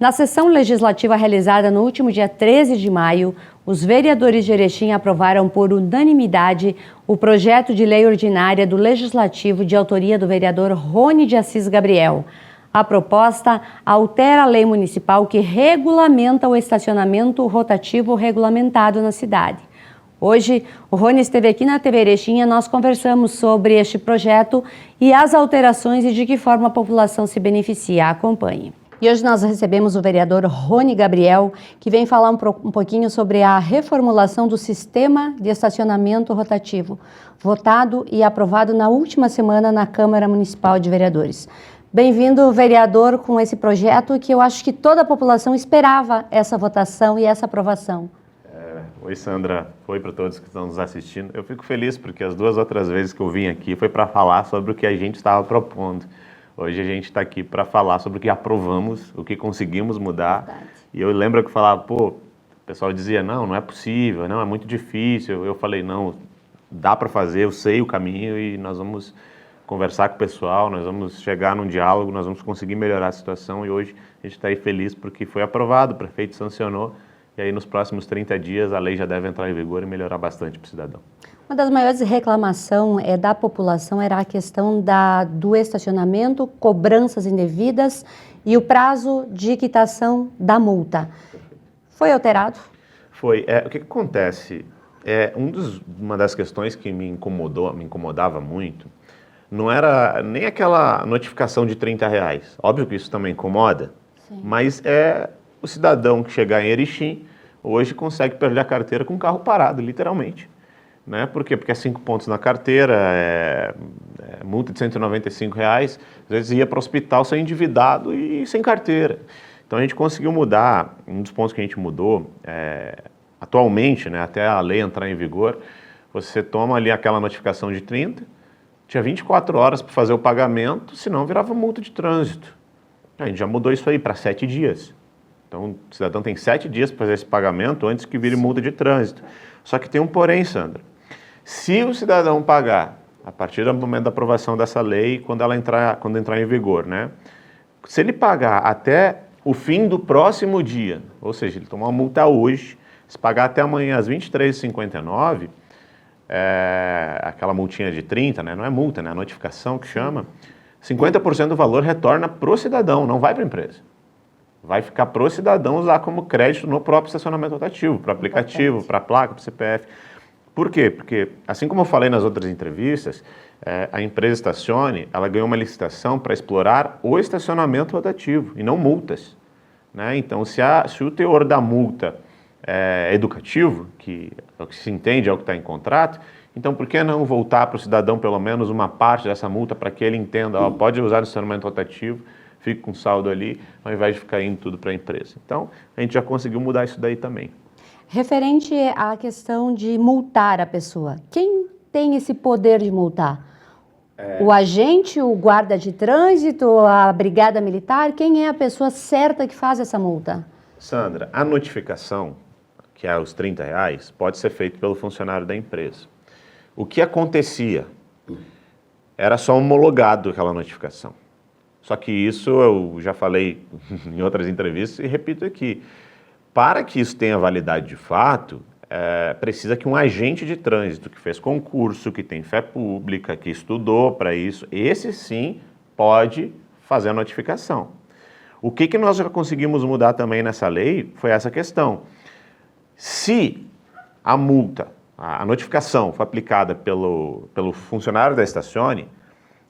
Na sessão legislativa realizada no último dia 13 de maio, os vereadores de Erechim aprovaram por unanimidade o projeto de lei ordinária do Legislativo de autoria do vereador Rony de Assis Gabriel. A proposta altera a lei municipal que regulamenta o estacionamento rotativo regulamentado na cidade. Hoje, o Rony esteve aqui na TV Erechim e nós conversamos sobre este projeto e as alterações e de que forma a população se beneficia. Acompanhe. E hoje nós recebemos o vereador Rony Gabriel, que vem falar um pouquinho sobre a reformulação do sistema de estacionamento rotativo, votado e aprovado na última semana na Câmara Municipal de Vereadores. Bem-vindo, vereador, com esse projeto que eu acho que toda a população esperava essa votação e essa aprovação. Oi, Sandra. Oi para todos que estão nos assistindo. Eu fico feliz porque as duas outras vezes que eu vim aqui foi para falar sobre o que a gente estava propondo. Hoje a gente está aqui para falar sobre o que aprovamos, o que conseguimos mudar. Verdade. E eu lembro que eu falava, o pessoal dizia, não é possível, não, é muito difícil. Eu falei, não, dá para fazer, eu sei o caminho e nós vamos conversar com o pessoal, nós vamos chegar num diálogo, nós vamos conseguir melhorar a situação. E hoje a gente está aí feliz porque foi aprovado, o prefeito sancionou. E aí nos próximos 30 dias a lei já deve entrar em vigor e melhorar bastante para o cidadão. Uma das maiores reclamações da população era a questão do estacionamento, cobranças indevidas e o prazo de quitação da multa. Foi alterado? Foi. O que acontece? Uma das questões que me incomodava muito, não era nem aquela notificação de R$30. Óbvio que isso também incomoda, sim, mas o cidadão que chegar em Erechim hoje consegue perder a carteira com o carro parado, literalmente. Né? Por quê? Porque é 5 pontos na carteira, multa de R$195, às vezes ia para o hospital sem endividado e sem carteira. Então a gente conseguiu mudar, um dos pontos que a gente mudou, atualmente, né, até a lei entrar em vigor, você toma ali aquela notificação de 30, tinha 24 horas para fazer o pagamento, senão virava multa de trânsito. A gente já mudou isso aí para 7 dias. Então o cidadão tem 7 dias para fazer esse pagamento antes que vire multa de trânsito. Só que tem um porém, Sandra. Se o cidadão pagar, a partir do momento da aprovação dessa lei, quando entrar em vigor, né? Se ele pagar até o fim do próximo dia, ou seja, ele tomar uma multa hoje, se pagar até amanhã às 23h59, aquela multinha de 30, né? Não é multa, né? A notificação que chama, 50% do valor retorna para o cidadão, não vai para a empresa. Vai ficar para o cidadão usar como crédito no próprio estacionamento rotativo, para aplicativo, para placa, para CPF. Por quê? Porque, assim como eu falei nas outras entrevistas, a empresa Estacione, ela ganhou uma licitação para explorar o estacionamento rotativo e não multas. Né? Então, se o teor da multa é educativo, que é o que se entende, é o que está em contrato, então por que não voltar para o cidadão pelo menos uma parte dessa multa para que ele entenda, pode usar o estacionamento rotativo, fique com saldo ali, ao invés de ficar indo tudo para a empresa. Então, a gente já conseguiu mudar isso daí também. Referente à questão de multar a pessoa, quem tem esse poder de multar? O agente, o guarda de trânsito, a brigada militar? Quem é a pessoa certa que faz essa multa? Sandra, a notificação, que é os R$30, pode ser feita pelo funcionário da empresa. O que acontecia? Era só homologado aquela notificação. Só que isso eu já falei em outras entrevistas e repito aqui. Para que isso tenha validade de fato, precisa que um agente de trânsito que fez concurso, que tem fé pública, que estudou para isso, esse sim pode fazer a notificação. O que nós já conseguimos mudar também nessa lei foi essa questão. Se a multa, a notificação foi aplicada pelo funcionário da Estacione,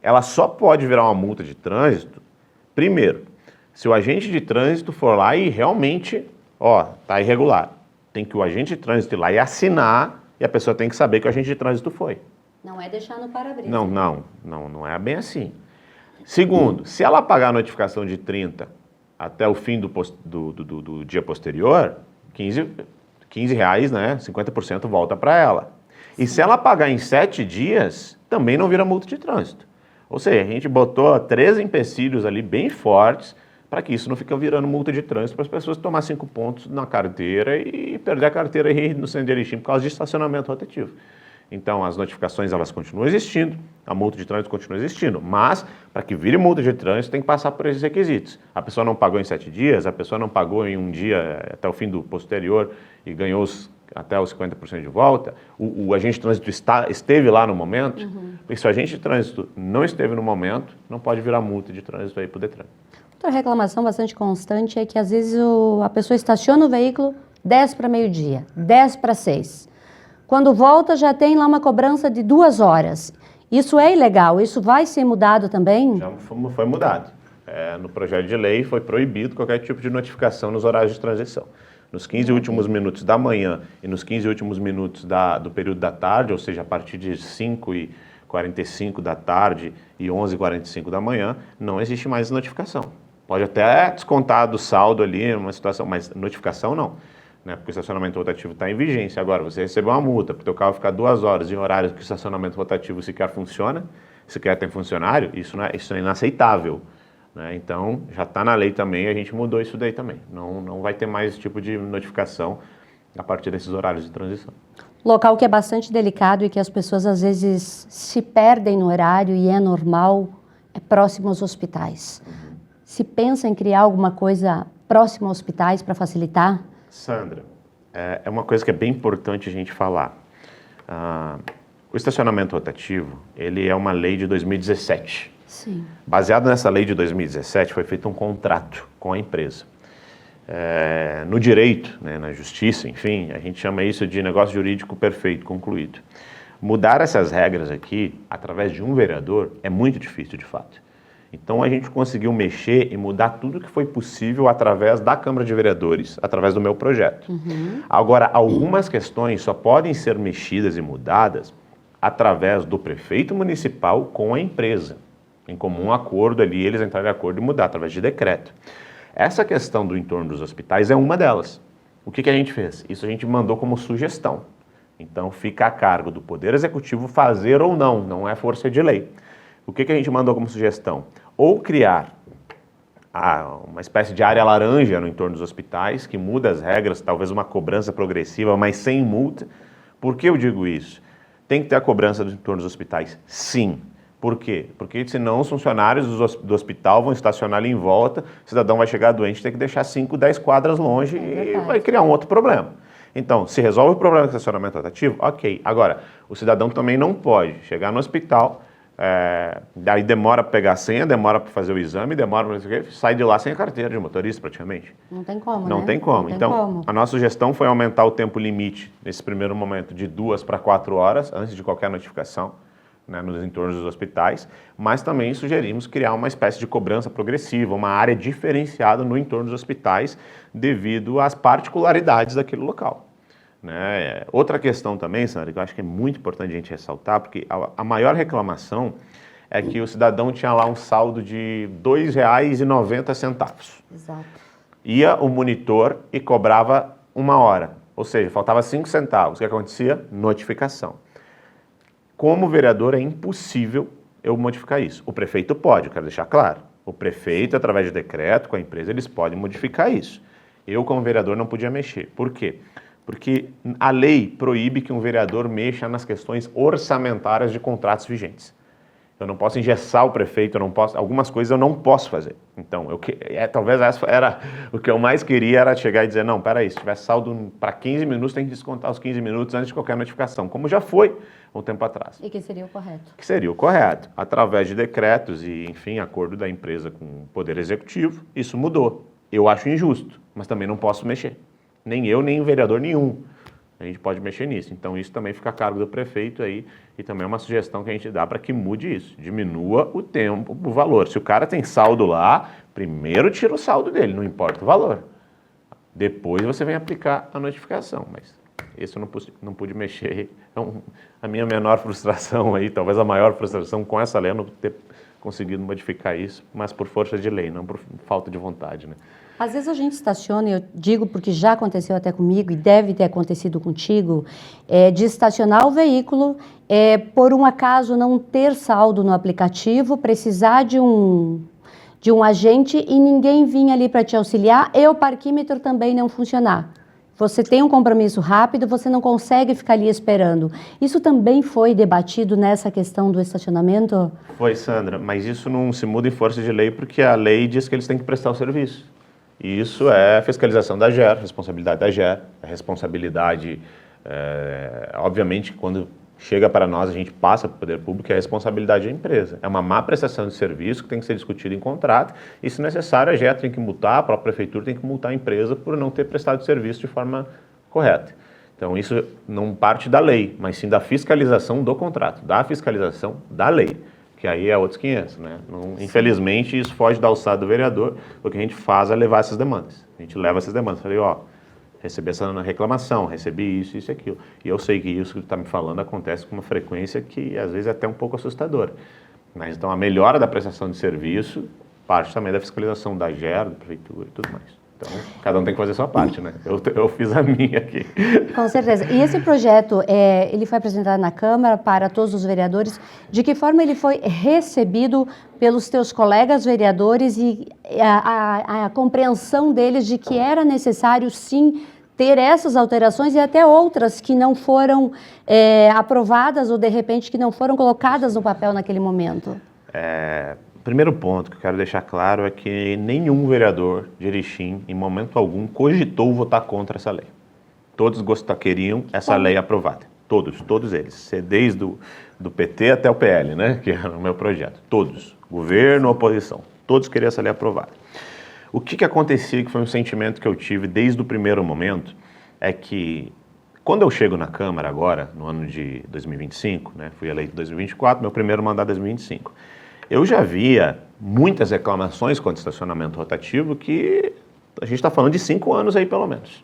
ela só pode virar uma multa de trânsito, primeiro, se o agente de trânsito for lá e realmente, tá irregular. Tem que o agente de trânsito ir lá e assinar, e a pessoa tem que saber que o agente de trânsito foi. Não é deixar no para-brisa. Não é bem assim. Segundo, se ela pagar a notificação de 30 até o fim do dia posterior, R$15, né, 50% volta para ela. Sim. E se ela pagar em 7 dias, também não vira multa de trânsito. Ou seja, a gente botou 13 empecilhos ali bem fortes para que isso não fique virando multa de trânsito para as pessoas tomar 5 pontos na carteira e perder a carteira aí no centro de Erechim por causa de estacionamento rotativo. Então, as notificações elas continuam existindo, a multa de trânsito continua existindo, mas para que vire multa de trânsito tem que passar por esses requisitos. A pessoa não pagou em 7 dias, a pessoa não pagou em um dia até o fim do posterior e ganhou até os 50% de volta, o agente de trânsito esteve lá no momento, porque se o agente de trânsito não esteve no momento, não pode virar multa de trânsito aí para o Detran. Outra reclamação bastante constante é que às vezes a pessoa estaciona o veículo 10 para meio-dia, 10 para 6. Quando volta já tem lá uma cobrança de 2 horas. Isso é ilegal? Isso vai ser mudado também? Já foi mudado. No projeto de lei foi proibido qualquer tipo de notificação nos horários de transição. Nos 15 últimos minutos da manhã e nos 15 últimos minutos do período da tarde, ou seja, a partir de 5h45 da tarde e 11h45 da manhã, não existe mais notificação. Pode até descontar do saldo ali, numa situação, mas notificação não. Né, porque o estacionamento rotativo está em vigência. Agora, você recebeu uma multa para o teu carro ficar 2 horas em horários que o estacionamento rotativo sequer funciona, sequer tem funcionário, isso é inaceitável. Né? Então, já está na lei também, a gente mudou isso daí também. Não vai ter mais esse tipo de notificação a partir desses horários de transição. Local que é bastante delicado e que as pessoas às vezes se perdem no horário e é normal, é próximo aos hospitais. Se pensa em criar alguma coisa próximo aos hospitais para facilitar? Sandra, é uma coisa que é bem importante a gente falar. O estacionamento rotativo, ele é uma lei de 2017. Sim. Baseado nessa lei de 2017, foi feito um contrato com a empresa. No direito, né, na justiça, enfim, a gente chama isso de negócio jurídico perfeito, concluído. Mudar essas regras aqui, através de um vereador, é muito difícil, de fato. Então, a gente conseguiu mexer e mudar tudo que foi possível através da Câmara de Vereadores, através do meu projeto. Agora, algumas questões só podem ser mexidas e mudadas através do prefeito municipal com a empresa. Em comum acordo ali, eles entraram em acordo e mudar através de decreto. Essa questão do entorno dos hospitais é uma delas. O que a gente fez? Isso a gente mandou como sugestão. Então, fica a cargo do Poder Executivo fazer ou não é força de lei. O que a gente mandou como sugestão? Ou criar uma espécie de área laranja no entorno dos hospitais, que muda as regras, talvez uma cobrança progressiva, mas sem multa. Por que eu digo isso? Tem que ter a cobrança do entorno dos hospitais? Sim. Por quê? Porque senão os funcionários do hospital vão estacionar ali em volta, o cidadão vai chegar doente, tem que deixar 5, 10 quadras longe e vai criar um outro problema. Então, se resolve o problema do estacionamento rotativo, ok. Agora, o cidadão também não pode chegar no hospital, daí demora para pegar a senha, demora para fazer o exame, demora para sai de lá sem a carteira de motorista praticamente. Não tem como, Não né? tem como. Não tem então, como. A nossa sugestão foi aumentar o tempo limite, nesse primeiro momento, de 2 para 4 horas, antes de qualquer notificação, né, nos entornos dos hospitais, mas também sugerimos criar uma espécie de cobrança progressiva, uma área diferenciada no entorno dos hospitais, devido às particularidades daquele local. Né? Outra questão também, Sandra, que eu acho que é muito importante a gente ressaltar, porque a maior reclamação é que o cidadão tinha lá um saldo de R$ 2,90. Exato. Ia o monitor e cobrava 1 hora, ou seja, faltava 5 centavos. O que acontecia? Notificação. Como vereador é impossível eu modificar isso. O prefeito pode, eu quero deixar claro. O prefeito, através de decreto com a empresa, eles podem modificar isso. Eu, como vereador, não podia mexer. Por quê? Porque a lei proíbe que um vereador mexa nas questões orçamentárias de contratos vigentes. Eu não posso engessar o prefeito, algumas coisas eu não posso fazer. Então, talvez essa era o que eu mais queria, era chegar e dizer, não, peraí, se tiver saldo para 15 minutos, tem que descontar os 15 minutos antes de qualquer notificação, como já foi um tempo atrás. E que seria o correto? Que seria o correto. Através de decretos e, enfim, acordo da empresa com o Poder Executivo, isso mudou. Eu acho injusto, mas também não posso mexer. Nem eu, nem o vereador nenhum. A gente pode mexer nisso. Então, isso também fica a cargo do prefeito aí. E também é uma sugestão que a gente dá para que mude isso. Diminua o tempo, o valor. Se o cara tem saldo lá, primeiro tira o saldo dele, não importa o valor. Depois você vem aplicar a notificação. Mas isso eu não pude mexer. Então, a minha menor frustração aí, talvez a maior frustração com essa lei, é não ter conseguido modificar isso, mas por força de lei, não por falta de vontade, né? Às vezes a gente estaciona, eu digo porque já aconteceu até comigo e deve ter acontecido contigo, de estacionar o veículo, por um acaso não ter saldo no aplicativo, precisar de um agente e ninguém vir ali para te auxiliar e o parquímetro também não funcionar. você tem um compromisso rápido, você não consegue ficar ali esperando. Isso também foi debatido nessa questão do estacionamento? Foi, Sandra, mas isso não se muda em força de lei porque a lei diz que eles têm que prestar o serviço. E isso é fiscalização da GER, responsabilidade da GER, a responsabilidade, obviamente, quando chega para nós, a gente passa para o poder público, é a responsabilidade da empresa. É uma má prestação de serviço que tem que ser discutida em contrato e, se necessário, a GER tem que multar, a própria prefeitura tem que multar a empresa por não ter prestado serviço de forma correta. Então, isso não parte da lei, mas sim da fiscalização do contrato, da fiscalização da lei, que aí é outros 500, né? Não, infelizmente, isso foge da alçada do vereador, o que a gente faz é levar essas demandas. A gente leva essas demandas. Falei, ó, recebi essa reclamação, recebi isso e aquilo. E eu sei que isso que tu está me falando acontece com uma frequência que, às vezes, é até um pouco assustadora. Mas, então, a melhora da prestação de serviço parte também da fiscalização da GER, da prefeitura e tudo mais. Então, cada um tem que fazer a sua parte, né? Eu fiz a minha aqui. Com certeza. E esse projeto, ele foi apresentado na Câmara para todos os vereadores. De que forma ele foi recebido pelos teus colegas vereadores e a compreensão deles de que era necessário, sim, ter essas alterações e até outras que não foram aprovadas ou, de repente, que não foram colocadas no papel naquele momento? Primeiro ponto que eu quero deixar claro é que nenhum vereador de Erechim, em momento algum, cogitou votar contra essa lei. Todos queriam essa lei aprovada. Todos eles. Desde do PT até o PL, né? Que era o meu projeto. Todos. Governo, oposição. Todos queriam essa lei aprovada. O que acontecia, que foi um sentimento que eu tive desde o primeiro momento, é que quando eu chego na Câmara agora, no ano de 2025, né? Fui eleito em 2024, meu primeiro mandato em 2025. Eu já via muitas reclamações contra o estacionamento rotativo que a gente está falando de 5 anos aí, pelo menos.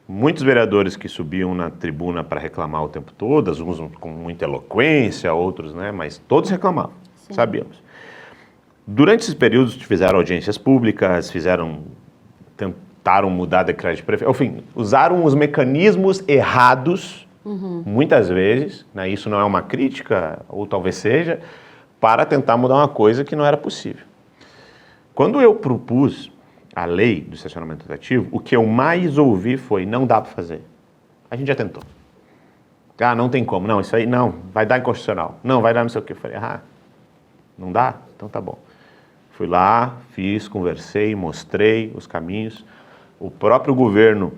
Muitos vereadores que subiam na tribuna para reclamar o tempo todo, uns com muita eloquência, outros, né? Mas todos reclamavam, sim, sabíamos. Durante esses períodos fizeram audiências públicas, tentaram mudar decreto de prefeito, enfim, usaram os mecanismos errados, muitas vezes, né? Isso não é uma crítica, ou talvez seja, para tentar mudar uma coisa que não era possível. Quando eu propus a lei do estacionamento rotativo, o que eu mais ouvi foi, não dá para fazer. A gente já tentou. Ah, não tem como. Não, isso aí não, vai dar inconstitucional. Não, vai dar não sei o quê. Eu falei, não dá? Então tá bom. Fui lá, fiz, conversei, mostrei os caminhos. O próprio governo,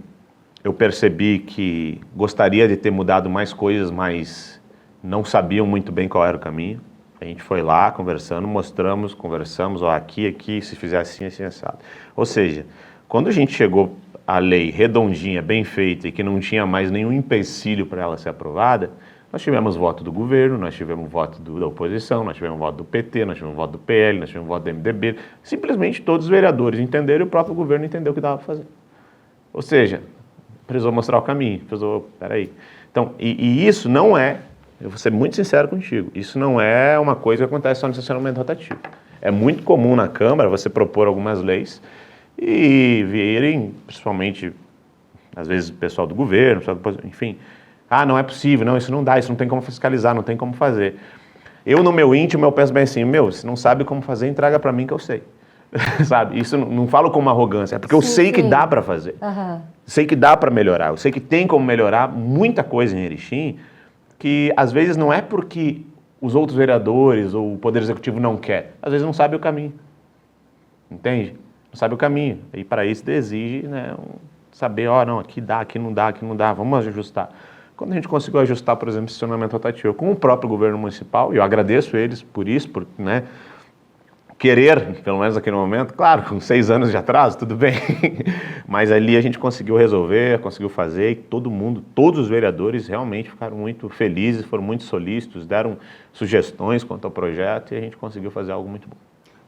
eu percebi que gostaria de ter mudado mais coisas, mas não sabiam muito bem qual era o caminho. A gente foi lá conversando, mostramos, conversamos, ó, aqui, se fizer assim, assado. Ou seja, quando a gente chegou à lei redondinha, bem feita e que não tinha mais nenhum empecilho para ela ser aprovada, nós tivemos voto do governo, nós tivemos voto da oposição, nós tivemos voto do PT, nós tivemos voto do PL, nós tivemos voto do MDB. Simplesmente todos os vereadores entenderam e o próprio governo entendeu o que dava para fazer. Ou seja, precisou mostrar o caminho, peraí. Então, e isso não é, eu vou ser muito sincero contigo, isso não é uma coisa que acontece só no estacionamento rotativo. É muito comum na Câmara você propor algumas leis e virem, principalmente, às vezes, o pessoal do governo, enfim, não é possível, não, isso não dá, isso não tem como fiscalizar, não tem como fazer. Eu, no meu íntimo, eu penso bem assim, se não sabe como fazer, entrega para mim que eu sei. Sabe? Isso não falo com uma arrogância, é porque eu sei que dá para fazer. Sei que dá para melhorar, eu sei que tem como melhorar muita coisa em Erechim, que às vezes não é porque os outros vereadores ou o Poder Executivo não quer, às vezes não sabe o caminho, entende? Não sabe o caminho, e para isso exige, né, saber, não, aqui dá, aqui não dá, vamos ajustar. Quando a gente conseguiu ajustar, por exemplo, o estacionamento rotativo com o próprio governo municipal, e eu agradeço eles por isso, por, né, querer, pelo menos naquele momento, claro, com 6 anos de atraso, tudo bem, mas ali a gente conseguiu resolver, conseguiu fazer, e todos os vereadores realmente ficaram muito felizes, foram muito solícitos, deram sugestões quanto ao projeto e a gente conseguiu fazer algo muito bom.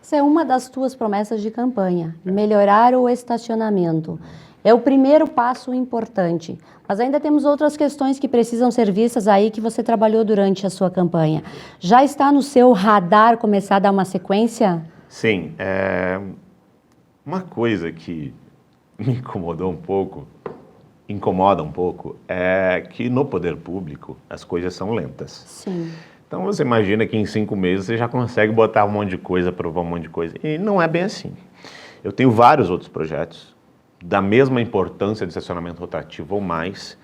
Isso é uma das tuas promessas de campanha, melhorar o estacionamento. É o primeiro passo importante, mas ainda temos outras questões que precisam ser vistas aí que você trabalhou durante a sua campanha. Já está no seu radar começar a dar uma sequência? Sim, uma coisa que me incomoda um pouco, é que no poder público as coisas são lentas. Sim. Então você imagina que em 5 meses você já consegue botar um monte de coisa, aprovar um monte de coisa, e não é bem assim. Eu tenho vários outros projetos, da mesma importância de estacionamento rotativo ou mais,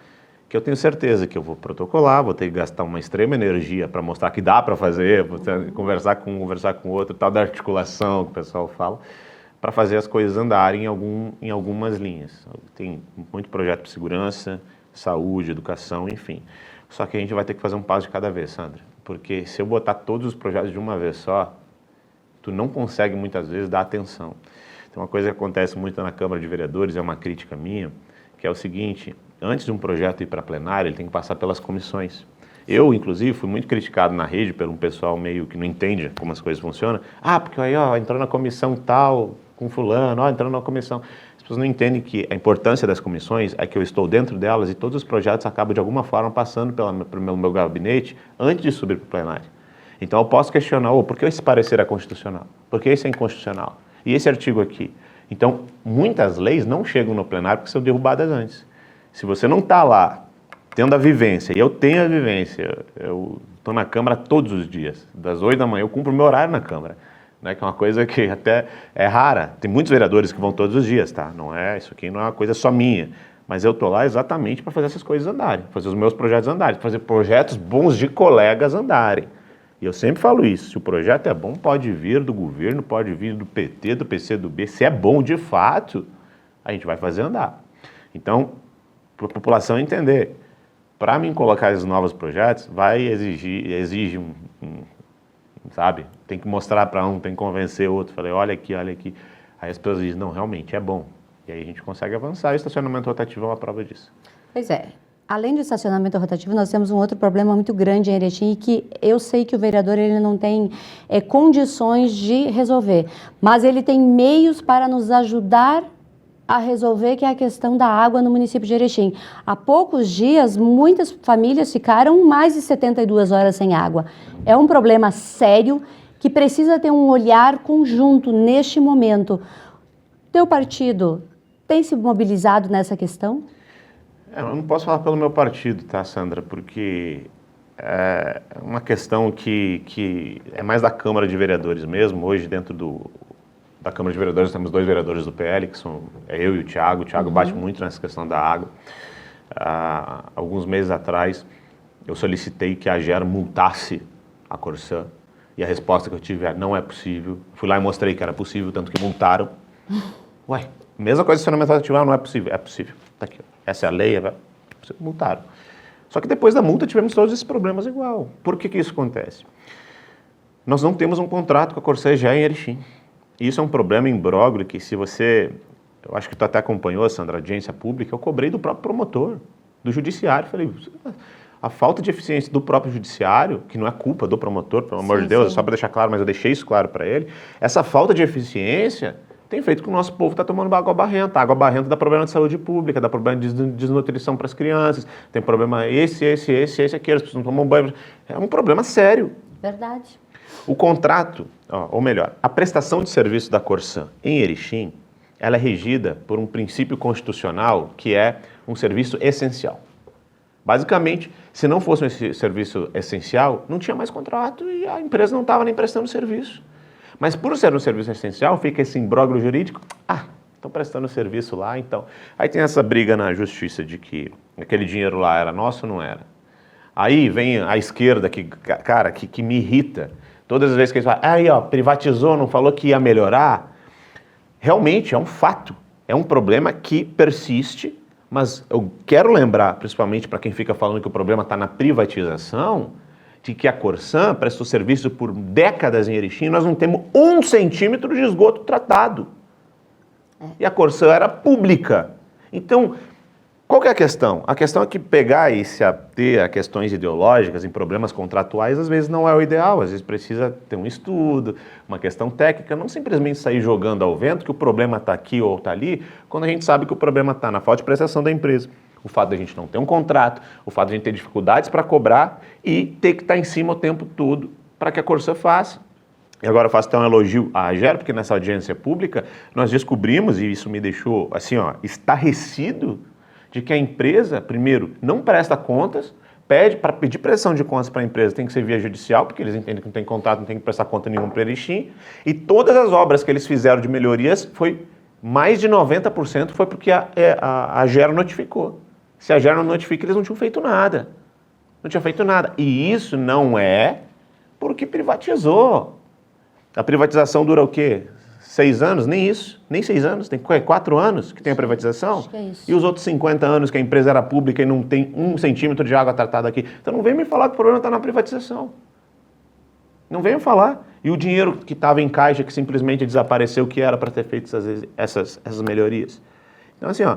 que eu tenho certeza que eu vou protocolar, vou ter que gastar uma extrema energia para mostrar que dá para fazer, vou ter que conversar com o outro, tal da articulação que o pessoal fala, para fazer as coisas andarem em algumas linhas. Tem muito projeto de segurança, saúde, educação, enfim. Só que a gente vai ter que fazer um passo de cada vez, Sandra, porque se eu botar todos os projetos de uma vez só, tu não consegue muitas vezes dar atenção. Então, uma coisa que acontece muito na Câmara de Vereadores, é uma crítica minha, que é o seguinte: antes de um projeto ir para plenário, ele tem que passar pelas comissões. Eu, inclusive, fui muito criticado na rede por um pessoal meio que não entende como as coisas funcionam. Ah, porque aí, ó, entrou na comissão tal, com fulano, ó, entrou na comissão. As pessoas não entendem que a importância das comissões é que eu estou dentro delas e todos os projetos acabam, de alguma forma, passando pelo meu gabinete antes de subir para o plenário. Então, eu posso questionar, por que esse parecer é constitucional? Por que esse é inconstitucional? E esse artigo aqui? Então, muitas leis não chegam no plenário porque são derrubadas antes. Se você não está lá tendo a vivência, e eu tenho a vivência, eu estou na Câmara todos os dias, das 8 da manhã, eu cumpro o meu horário na Câmara, né, que é uma coisa que até é rara. Tem muitos vereadores que vão todos os dias, tá? Isso aqui não é uma coisa só minha, mas eu estou lá exatamente para fazer essas coisas andarem, fazer os meus projetos andarem, fazer projetos bons de colegas andarem. E eu sempre falo isso: se o projeto é bom, pode vir do governo, pode vir do PT, do PCdoB. Se é bom de fato, a gente vai fazer andar. Então, para a população entender, para mim colocar esses novos projetos, exige sabe? Tem que mostrar para um, tem que convencer outro. Falei, olha aqui, olha aqui. Aí as pessoas dizem, não, realmente é bom. E aí a gente consegue avançar. E o estacionamento rotativo é uma prova disso. Pois é. Além do estacionamento rotativo, nós temos um outro problema muito grande em Erechim e que eu sei que o vereador ele não tem condições de resolver, mas ele tem meios para nos ajudar a resolver, que é a questão da água no município de Erechim. Há poucos dias, muitas famílias ficaram mais de 72 horas sem água. É um problema sério que precisa ter um olhar conjunto neste momento. Teu partido tem se mobilizado nessa questão? Eu não posso falar pelo meu partido, tá, Sandra? Porque é uma questão que é mais da Câmara de Vereadores mesmo. Hoje, dentro da Câmara de Vereadores, temos 2 vereadores do PL, que são eu e o Thiago. O Thiago bate muito nessa questão da água. Alguns meses atrás, eu solicitei que a AGER multasse a Corsã. E a resposta que eu tive é, não é possível. Fui lá e mostrei que era possível, tanto que multaram. Ué, mesma coisa de estacionamento rotativo, não é possível. É possível, tá aqui, ó. Essa é a lei, multaram. Só que depois da multa tivemos todos esses problemas igual. Por que isso acontece? Nós não temos um contrato com a Corsã EGEA em Erechim. E isso é um problema imbróglio que, se você... Eu acho que tu até acompanhou, Sandra, a audiência pública, eu cobrei do próprio promotor, do judiciário. Falei, a falta de eficiência do próprio judiciário, que não é culpa do promotor, pelo amor de Deus, é só para deixar claro, mas eu deixei isso claro para ele, essa falta de eficiência tem feito com que o nosso povo está tomando água barrenta. A água barrenta dá problema de saúde pública, dá problema de desnutrição para as crianças, tem problema esse, aquele, as pessoas não tomam banho. É um problema sério. Verdade. O contrato, ou melhor, a prestação de serviço da Corsã em Erechim, ela é regida por um princípio constitucional que é um serviço essencial. Basicamente, se não fosse esse serviço essencial, não tinha mais contrato e a empresa não estava nem prestando serviço. Mas por ser um serviço essencial, fica esse imbróglio jurídico. Estão prestando serviço lá, então. Aí tem essa briga na justiça de que aquele dinheiro lá era nosso ou não era. Aí vem a esquerda, que me irrita. Todas as vezes que eles falam, privatizou, não falou que ia melhorar. Realmente é um fato, é um problema que persiste, mas eu quero lembrar, principalmente para quem fica falando que o problema está na privatização, de que a Corsã prestou serviço por décadas em Erechim, nós não temos 1 centímetro de esgoto tratado. E a Corsã era pública. Então, qual que é a questão? A questão é que pegar e se ater a questões ideológicas, em problemas contratuais, às vezes não é o ideal. Às vezes precisa ter um estudo, uma questão técnica, não simplesmente sair jogando ao vento que o problema está aqui ou está ali, quando a gente sabe que o problema está na falta de prestação da empresa. O fato de a gente não ter um contrato, o fato de a gente ter dificuldades para cobrar e ter que estar em cima o tempo todo para que a Corsã faça. E agora eu faço até um elogio à AGER, porque nessa audiência pública nós descobrimos, e isso me deixou assim, estarrecido, de que a empresa, primeiro, não presta contas, para pedir prestação de contas para a empresa tem que ser via judicial, porque eles entendem que não tem contrato, não tem que prestar conta nenhuma para Erechim, e todas as obras que eles fizeram de melhorias foi mais de 90% foi porque a Gera notificou. Se a Gera não notifica, eles não tinham feito nada. Não tinha feito nada. E isso não é porque privatizou. A privatização dura o quê? 6 anos? Nem isso. Nem 6 anos. Tem 4 anos que tem a privatização. Acho que é isso. E os outros 50 anos que a empresa era pública e não tem 1 centímetro de água tratada aqui. Então não vem me falar que o problema está na privatização. Não venham falar. E o dinheiro que estava em caixa, que simplesmente desapareceu, que era para ter feito essas melhorias. Então, assim, ó,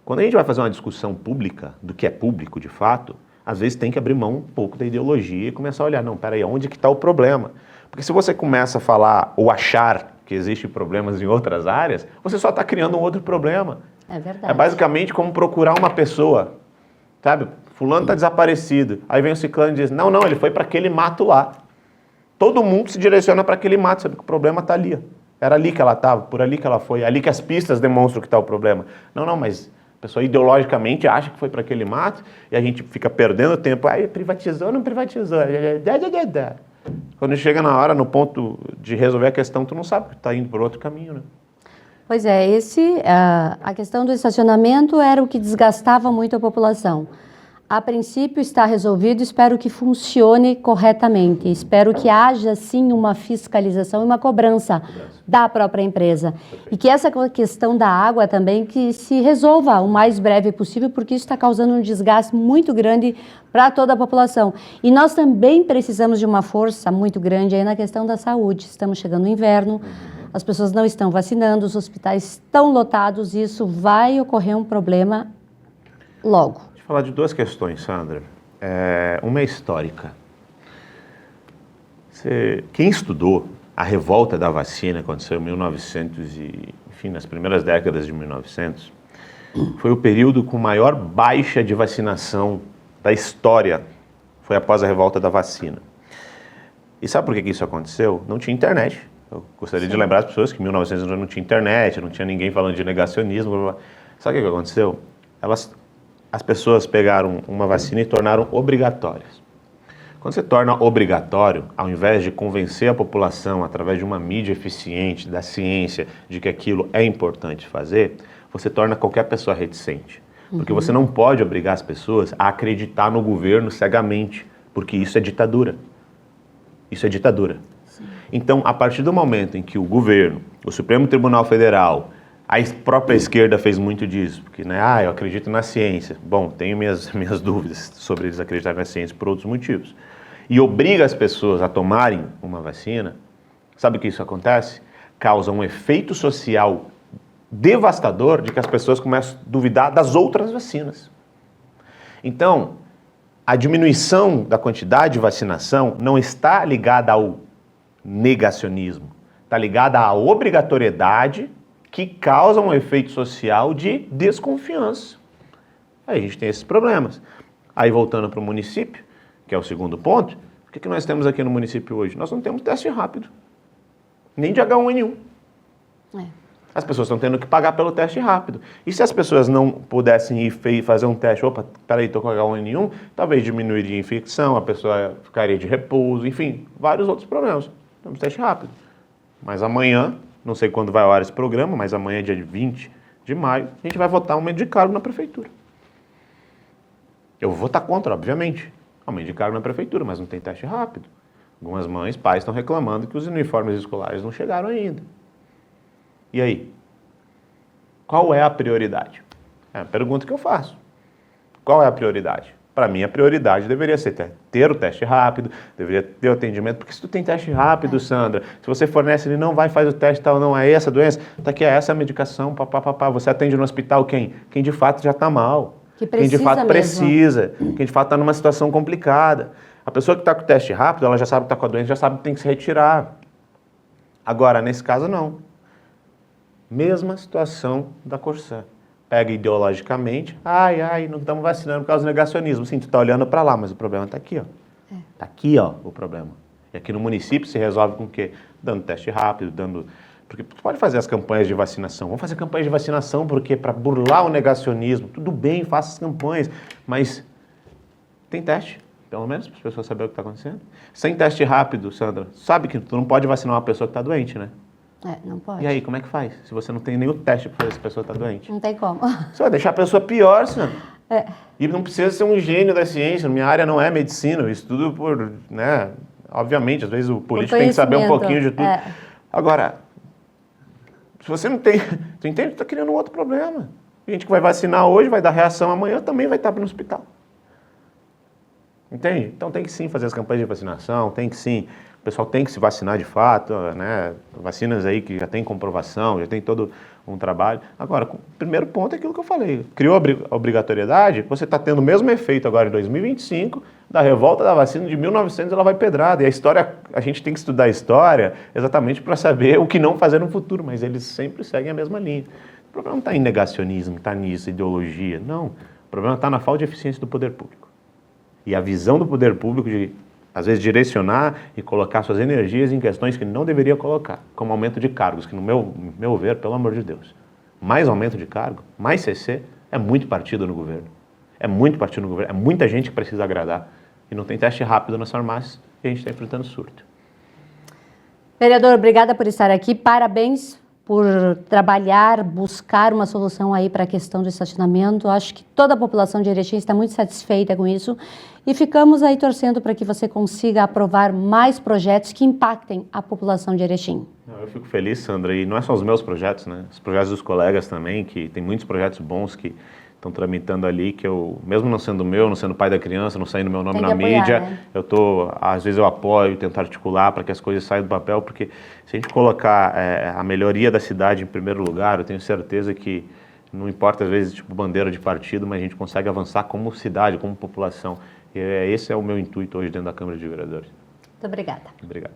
quando a gente vai fazer uma discussão pública, do que é público de fato, às vezes tem que abrir mão um pouco da ideologia e começar a olhar, não, peraí, onde que está o problema? Porque se você começa a falar ou achar que existem problemas em outras áreas, você só está criando um outro problema. É verdade. É basicamente como procurar uma pessoa, sabe? Fulano está desaparecido. Aí vem o ciclano e diz, não, ele foi para aquele mato lá. Todo mundo se direciona para aquele mato, sabe que o problema está ali. Ó. Era ali que ela estava, por ali que ela foi, ali que as pistas demonstram que está o problema. Não, mas a pessoa ideologicamente acha que foi para aquele mato e a gente fica perdendo tempo. Aí privatizou, não privatizou. Quando chega na hora, no ponto de resolver a questão, tu não sabe que está indo por outro caminho, né? Pois é, a questão do estacionamento era o que desgastava muito a população. A princípio está resolvido, espero que funcione corretamente, espero que haja sim uma fiscalização e uma cobrança da própria empresa. E que essa questão da água também que se resolva o mais breve possível, porque isso está causando um desgaste muito grande para toda a população. E nós também precisamos de uma força muito grande aí na questão da saúde. Estamos chegando no inverno, as pessoas não estão vacinando, os hospitais estão lotados e isso vai ocorrer um problema logo. Falar de 2 questões, Sandra. Uma é histórica. Quem estudou a revolta da vacina, que aconteceu em 1900 e, enfim, nas primeiras décadas de 1900, foi o período com maior baixa de vacinação da história, foi após a revolta da vacina. E sabe por que isso aconteceu? Não tinha internet. Eu gostaria de lembrar as pessoas que em 1900 não tinha internet, não tinha ninguém falando de negacionismo, blá, blá. Sabe o que aconteceu? As pessoas pegaram uma vacina e tornaram obrigatórias. Quando você torna obrigatório, ao invés de convencer a população através de uma mídia eficiente, da ciência, de que aquilo é importante fazer, você torna qualquer pessoa reticente. Porque você não pode obrigar as pessoas a acreditar no governo cegamente, porque isso é ditadura. Isso é ditadura. Sim. Então, a partir do momento em que o governo, o Supremo Tribunal Federal, a própria esquerda fez muito disso, porque, né, eu acredito na ciência. Bom, tenho minhas dúvidas sobre eles acreditarem na ciência por outros motivos. E obriga as pessoas a tomarem uma vacina, sabe o que isso acontece? Causa um efeito social devastador de que as pessoas começam a duvidar das outras vacinas. Então, a diminuição da quantidade de vacinação não está ligada ao negacionismo, está ligada à obrigatoriedade que causa um efeito social de desconfiança. Aí a gente tem esses problemas. Aí voltando para o município, que é o segundo ponto, o que nós temos aqui no município hoje? Nós não temos teste rápido, nem de H1N1. As pessoas estão tendo que pagar pelo teste rápido. E se as pessoas não pudessem ir fazer um teste, peraí, estou com H1N1, talvez diminuiria a infecção, a pessoa ficaria de repouso, enfim, vários outros problemas. Temos teste rápido. Mas amanhã, não sei quando vai ao ar esse programa, mas amanhã, dia 20 de maio, a gente vai votar um aumento de cargo na prefeitura. Eu vou votar contra, obviamente. Aumento de cargo na prefeitura, mas não tem teste rápido. Algumas mães, pais estão reclamando que os uniformes escolares não chegaram ainda. E aí? Qual é a prioridade? É a pergunta que eu faço. Qual é a prioridade? Para mim, a prioridade deveria ser ter o teste rápido, deveria ter o atendimento, porque se tu tem teste rápido, Sandra, se você fornece, ele não vai fazer o teste, tal, não é essa doença, tá aqui, é essa medicação, papapá, você atende no hospital quem? Quem de fato já está mal. Quem de fato precisa, quem de fato está numa situação complicada. A pessoa que está com o teste rápido, ela já sabe que está com a doença, já sabe que tem que se retirar. Agora, nesse caso, não. Mesma situação da Corsã. Pega ideologicamente, não estamos vacinando por causa do negacionismo. Sim, tu está olhando para lá, mas o problema está aqui, ó. Está aqui, ó, o problema. E aqui no município se resolve com o quê? Dando teste rápido, Porque tu pode fazer as campanhas de vacinação. Vamos fazer campanhas de vacinação, porque para burlar o negacionismo, tudo bem, faça as campanhas, mas tem teste, pelo menos, para as pessoas saberem o que está acontecendo. Sem teste rápido, Sandra, sabe que tu não pode vacinar uma pessoa que está doente, né? Não pode. E aí, como é que faz? Se você não tem nem o teste para ver se a pessoa está doente. Não tem como. Você vai deixar a pessoa pior, Sandra. E não precisa ser um gênio da ciência. Minha área não é medicina, eu estudo por, né? Obviamente, às vezes o político tem que saber um pouquinho de tudo. Agora, se você não tem... Tu entende? Tu está criando um outro problema. A gente que vai vacinar hoje, vai dar reação amanhã, também vai estar no hospital. Entende? Então tem que sim fazer as campanhas de vacinação, tem que sim... O pessoal tem que se vacinar de fato, né? Vacinas aí que já tem comprovação, já tem todo um trabalho. Agora, o primeiro ponto é aquilo que eu falei. Criou a obrigatoriedade, você está tendo o mesmo efeito agora em 2025 da revolta da vacina de 1900, ela vai pedrada. E a história, a gente tem que estudar a história exatamente para saber o que não fazer no futuro, mas eles sempre seguem a mesma linha. O problema não está em negacionismo, está nisso, ideologia. Não. O problema está na falta de eficiência do poder público. E a visão do poder público de, às vezes, direcionar e colocar suas energias em questões que não deveria colocar, como aumento de cargos, que no meu ver, pelo amor de Deus, mais aumento de cargo, mais CC, é muito partido no governo. É muito partido no governo, é muita gente que precisa agradar. E não tem teste rápido nas farmácias e a gente está enfrentando surto. Vereador, obrigada por estar aqui, parabéns por trabalhar, buscar uma solução aí para a questão do estacionamento. Acho que toda a população de Erechim está muito satisfeita com isso e ficamos aí torcendo para que você consiga aprovar mais projetos que impactem a população de Erechim. Eu fico feliz, Sandra, e não é só os meus projetos, né? Os projetos dos colegas também, que tem muitos projetos bons que estão tramitando ali, que eu, mesmo não sendo meu, não sendo pai da criança, não saindo meu nome na mídia, né? Às vezes eu apoio, tento articular para que as coisas saiam do papel, porque se a gente colocar a melhoria da cidade em primeiro lugar, eu tenho certeza que não importa às vezes tipo bandeira de partido, mas a gente consegue avançar como cidade, como população. E esse é o meu intuito hoje dentro da Câmara de Vereadores. Muito obrigada. Obrigado.